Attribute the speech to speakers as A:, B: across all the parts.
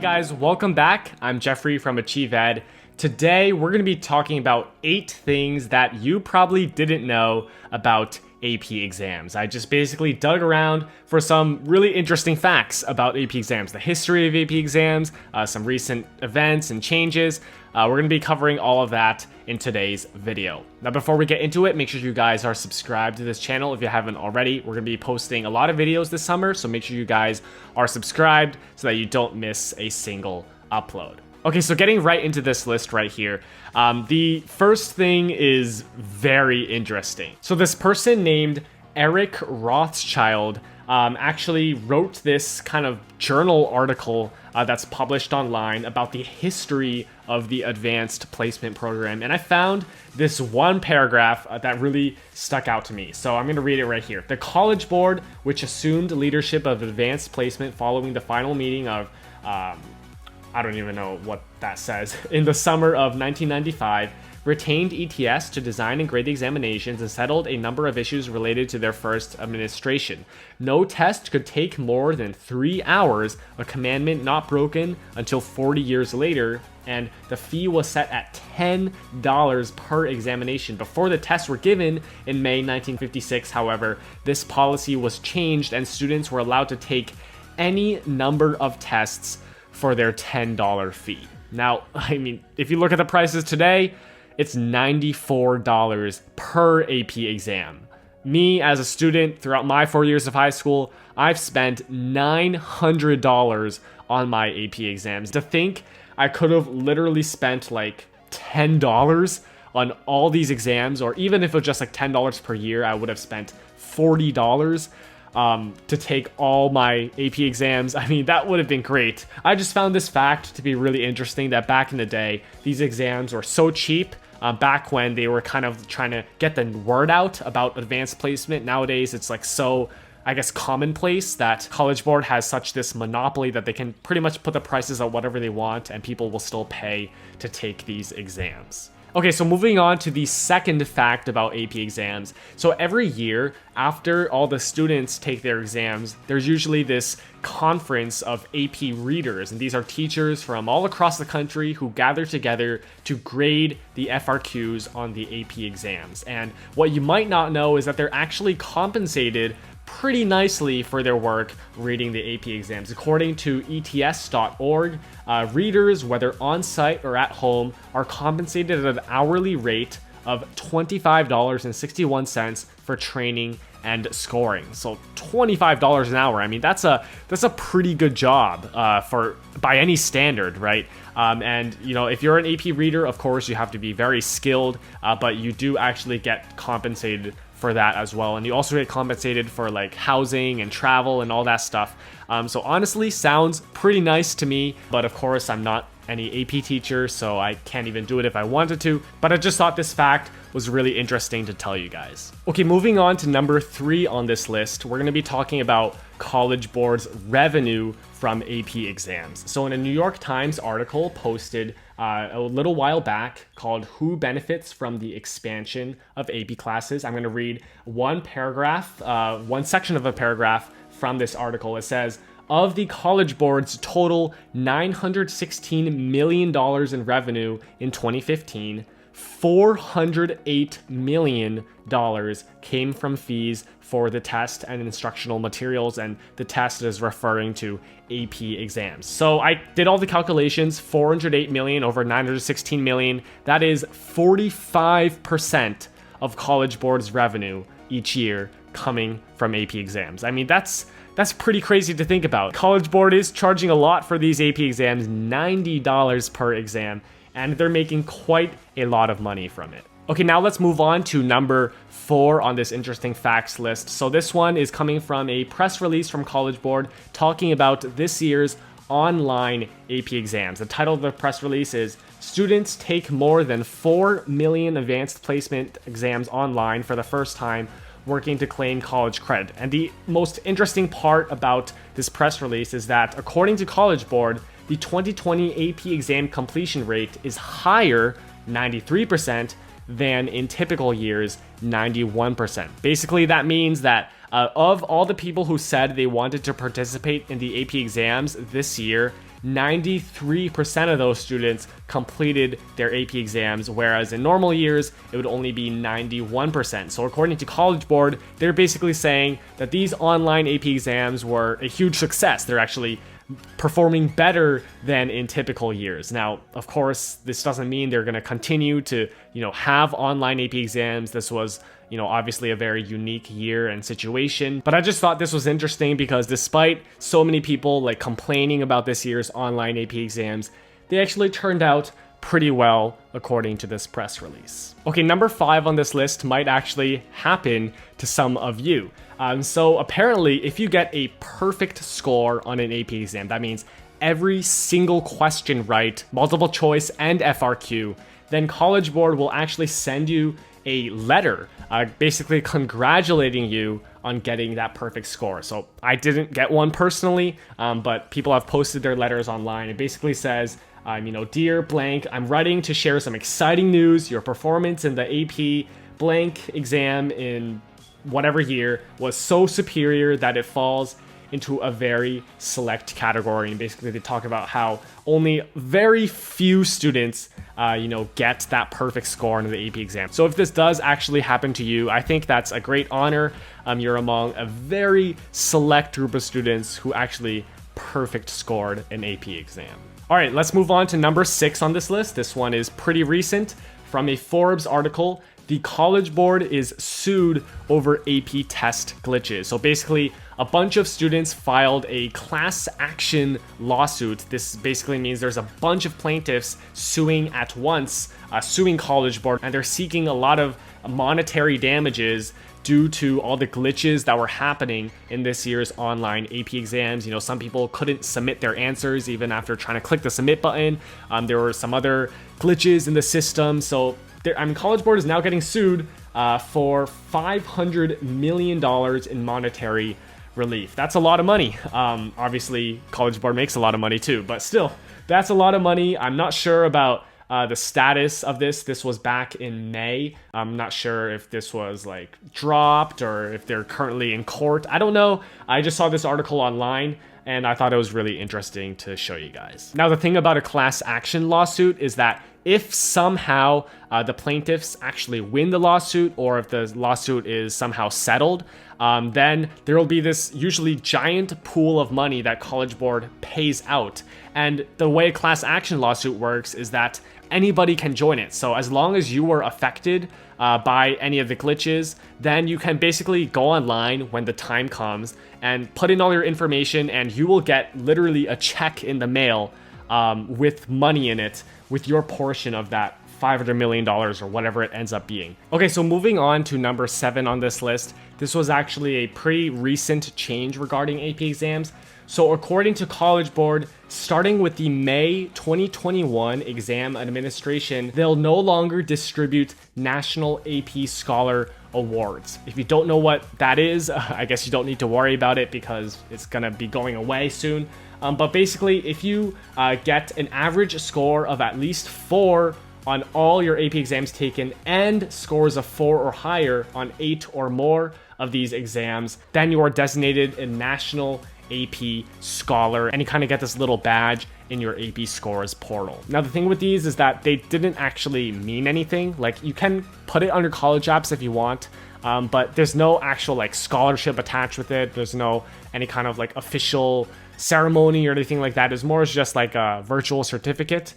A: guys, welcome back. I'm Jeffrey from AchieveEd. Today we're going to be talking about 8 things that you probably didn't know about AP exams. I just basically dug around for some really interesting facts about AP exams, the history of AP exams, some recent events and changes. We're going to be covering all of that in today's video. Now, before we get into it, make sure you guys are subscribed to this channel if you haven't already. We're going to be posting a lot of videos this summer, so make sure you guys are subscribed so that you don't miss a single upload. Okay, so getting right into this list right here, the first thing is very interesting. So this person named Eric Rothschild actually wrote this kind of journal article that's published online about the history of the advanced placement program. And I found this one paragraph that really stuck out to me. So I'm going to read it right here. The College Board, which assumed leadership of advanced placement following the final meeting of I don't even know what that says, in the summer of 1995, retained ETS to design and grade the examinations and settled a number of issues related to their first administration. No test could take more than 3 hours, a commandment not broken until 40 years later, and the fee was set at $10 per examination. Before the tests were given in May 1956, however, this policy was changed and students were allowed to take any number of tests for their $10 fee. Now, I mean, if you look at the prices today, it's $94 per AP exam. Me, as a student, throughout my 4 years of high school, I've spent $900 on my AP exams. To think I could have literally spent like $10 on all these exams, or even if it was just like $10 per year, I would have spent $40 to take all my AP exams. I mean, that would have been great. I just found this fact to be really interesting, that back in the day, these exams were so cheap, back when they were kind of trying to get the word out about advanced placement. Nowadays, it's like so, I guess, commonplace that College Board has such this monopoly that they can pretty much put the prices at whatever they want and people will still pay to take these exams. Okay, so moving on to the second fact about AP exams. So every year, after all the students take their exams, there's usually this conference of AP readers. And these are teachers from all across the country who gather together to grade the FRQs on the AP exams. And what you might not know is that they're actually compensated pretty nicely for their work reading the AP exams. According to ets.org, readers, whether on-site or at home, are compensated at an hourly rate of $25.61 for training and scoring. So $25 an hour. I mean, that's a pretty good job by any standard, right? And you know, if you're an AP reader, of course, you have to be very skilled, but you do actually get compensated for that as well. And you also get compensated for like housing and travel and all that stuff. So honestly, sounds pretty nice to me, but of course I'm not any AP teacher, so I can't even do it if I wanted to, but I just thought this fact was really interesting to tell you guys. Okay, moving on to number 3 on this list, we're going to be talking about College Board's revenue from AP exams. So in a New York Times article posted a little while back called "Who Benefits from the Expansion of AP Classes?" I'm going to read one section of a paragraph from this article. It says, of the College Board's total $916 million in revenue in 2015, $408 million came from fees for the test and instructional materials, and the test is referring to AP exams. So I did all the calculations, 408 million over 916 million, that is 45% of College Board's revenue each year coming from AP exams. I mean, that's pretty crazy to think about. College Board is charging a lot for these AP exams, $90 per exam, and they're making quite a lot of money from it. Okay, now let's move on to number 4 on this interesting facts list. So this one is coming from a press release from College Board talking about this year's online AP exams. The title of the press release is "Students Take More Than 4 Million Advanced Placement Exams Online for the First Time, Working to Claim College Credit." And the most interesting part about this press release is that according to College Board, the 2020 AP exam completion rate is higher, 93%, than in typical years, 91%. Basically, that means that of all the people who said they wanted to participate in the AP exams this year, 93% of those students completed their AP exams, whereas in normal years, it would only be 91%. So according to CollegeBoard, they're basically saying that these online AP exams were a huge success. They're actually performing better than in typical years. Now, of course, this doesn't mean they're going to continue to, have online AP exams. This was, obviously a very unique year and situation. But I just thought this was interesting because despite so many people like complaining about this year's online AP exams, they actually turned out pretty well according to this press release. Okay, number 5 on this list might actually happen to some of you. So apparently, if you get a perfect score on an AP exam, that means every single question right, multiple choice and FRQ, then CollegeBoard will actually send you a letter basically congratulating you on getting that perfect score. So I didn't get one personally, but people have posted their letters online. It basically says, dear blank, I'm writing to share some exciting news. Your performance in the AP blank exam in whatever year was so superior that it falls into a very select category. And basically they talk about how only very few students, get that perfect score in the AP exam. So if this does actually happen to you, I think that's a great honor. You're among a very select group of students who actually perfect scored an AP exam. All right, let's move on to number 6 on this list. This one is pretty recent. From a Forbes article, the CollegeBoard is sued over AP test glitches. So basically, a bunch of students filed a class action lawsuit. This basically means there's a bunch of plaintiffs suing at once, suing CollegeBoard, and they're seeking a lot of monetary damages due to all the glitches that were happening in this year's online AP exams. Some people couldn't submit their answers even after trying to click the submit button. There were some other glitches in the system. So CollegeBoard is now getting sued for $500 million in monetary relief. That's a lot of money. Obviously, CollegeBoard makes a lot of money too, but still, that's a lot of money. I'm not sure about the status of this. This was back in May. I'm not sure if this was like dropped or if they're currently in court. I don't know. I just saw this article online and I thought it was really interesting to show you guys. Now, the thing about a class action lawsuit is that if somehow the plaintiffs actually win the lawsuit, or if the lawsuit is somehow settled, then there will be this usually giant pool of money that CollegeBoard pays out. And the way a class action lawsuit works is that anybody can join it. So as long as you were affected by any of the glitches, then you can basically go online when the time comes and put in all your information, and you will get literally a check in the mail with money in it, with your portion of that $500 million or whatever it ends up being. Okay, so moving on to number 7 on this list. This was actually a pretty recent change regarding AP exams. So according to CollegeBoard, starting with the May 2021 exam administration, they'll no longer distribute National AP Scholar Awards. If you don't know what that is, I guess you don't need to worry about it because it's gonna be going away soon. But basically, if you get an average score of at least 4 on all your AP exams taken and scores of 4 or higher on 8 or more of these exams, then you are designated a National AP Scholar, and you kind of get this little badge in your AP Scores portal. Now, the thing with these is that they didn't actually mean anything. Like, you can put it under college apps if you want, but there's no actual like scholarship attached with it. There's no any kind of like official ceremony or anything like that. It's more just like a virtual certificate.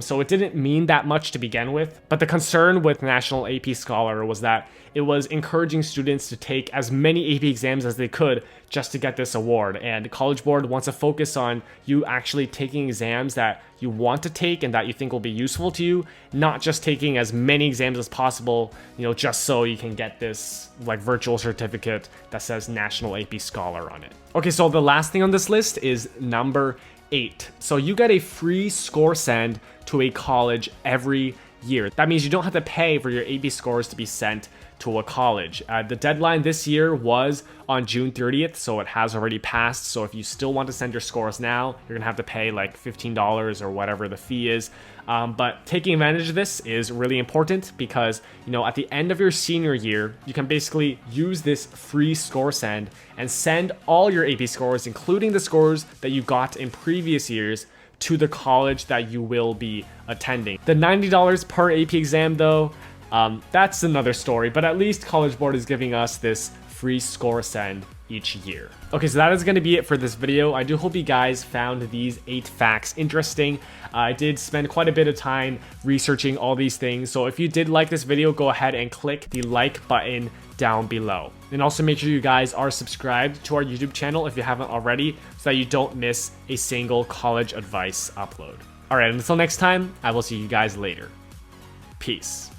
A: So it didn't mean that much to begin with. But the concern with National AP Scholar was that it was encouraging students to take as many AP exams as they could just to get this award. And CollegeBoard wants to focus on you actually taking exams that you want to take and that you think will be useful to you, not just taking as many exams as possible, just so you can get this like virtual certificate that says National AP Scholar on it. Okay, so the last thing on this list is number 8. So you get a free score send to a college every year. That means you don't have to pay for your AP scores to be sent to a college. The deadline this year was on June 30th, so it has already passed. So if you still want to send your scores now, you're gonna have to pay like $15 or whatever the fee is. But taking advantage of this is really important because, at the end of your senior year, you can basically use this free score send and send all your AP scores, including the scores that you got in previous years, to the college that you will be attending. The $90 per AP exam though, that's another story, but at least CollegeBoard is giving us this free score send each year. Okay, so that is going to be it for this video. I do hope you guys found these 8 facts interesting. I did spend quite a bit of time researching all these things, so if you did like this video, go ahead and click the like button down below. And also make sure you guys are subscribed to our YouTube channel if you haven't already, so that you don't miss a single college advice upload. Alright, until next time, I will see you guys later. Peace.